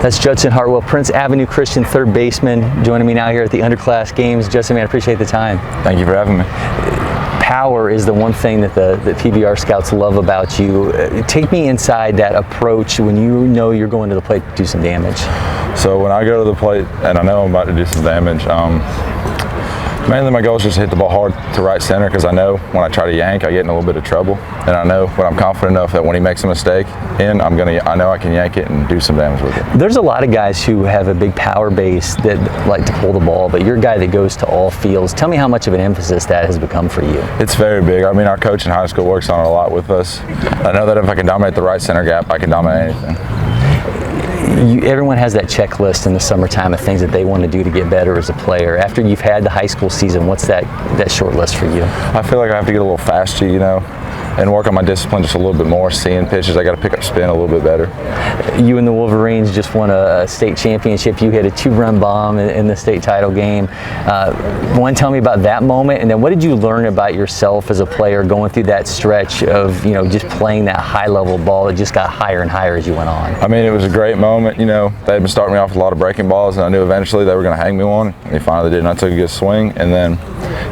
That's Judson Hartwell, Prince Avenue Christian third baseman, joining me now here at the Underclass Games. Judson, man, I appreciate the time. Thank you for having me. Power is the one thing that the PBR scouts love about you. Take me inside that approach when you know you're going to the plate to do some damage. So when I go to the plate and I know I'm about to do some damage, mainly my goal is just to hit the ball hard to right center, because I know when I try to yank, I get in a little bit of trouble. And I know when I'm confident enough that when he makes a mistake, I know I can yank it and do some damage with it. There's a lot of guys who have a big power base that like to pull the ball, but you're a guy that goes to all fields. Tell me how much of an emphasis that has become for you. It's very big. I mean, our coach in high school works on it a lot with us. I know that if I can dominate the right center gap, I can dominate anything. Everyone has that checklist in the summertime of things that they want to do to get better as a player. After you've had the high school season, what's that short list for you? I feel like I have to get a little faster, and work on my discipline just a little bit more. Seeing pitches, I got to pick up spin a little bit better. You and the Wolverines just won a state championship. You hit a 2-run bomb in the state title game. Tell me about that moment, and then what did you learn about yourself as a player going through that stretch of just playing that high-level ball that just got higher and higher as you went on? I mean, it was a great moment. They had been starting me off with a lot of breaking balls, and I knew eventually they were going to hang me one. And they finally did, and I took a good swing, and then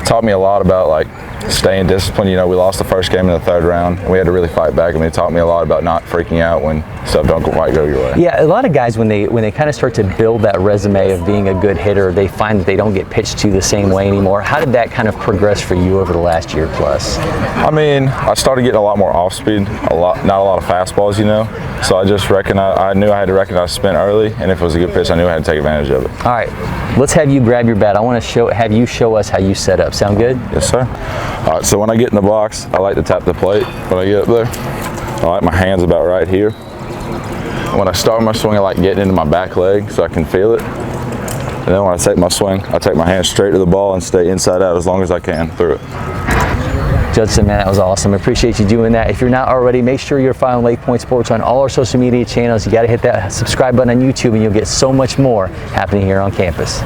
it taught me a lot about staying disciplined. We lost the first game in the third round. We had to really fight back, and it taught me a lot about not freaking out when stuff don't quite go your way. Yeah, a lot of guys, when they kind of start to build that resume of being a good hitter, they find that they don't get pitched to the same way anymore. How did that kind of progress for you over the last year plus? I mean, I started getting a lot more off speed, not a lot of fastballs, So I just I knew I had to recognize spin early, and if it was a good pitch, I knew I had to take advantage of it. All right, let's have you grab your bat. I want to have you show us how you set up. Sound good? Yes, sir. All right, so when I get in the box, I like to tap the plate. When I get up there, I like my hands about right here. When I start my swing, I like getting into my back leg so I can feel it. And then when I take my swing, I take my hands straight to the ball and stay inside out as long as I can through it. Judson, man, that was awesome. I appreciate you doing that. If you're not already, make sure you're following LakePoint Sports on all our social media channels. You got to hit that subscribe button on YouTube, and you'll get so much more happening here on campus.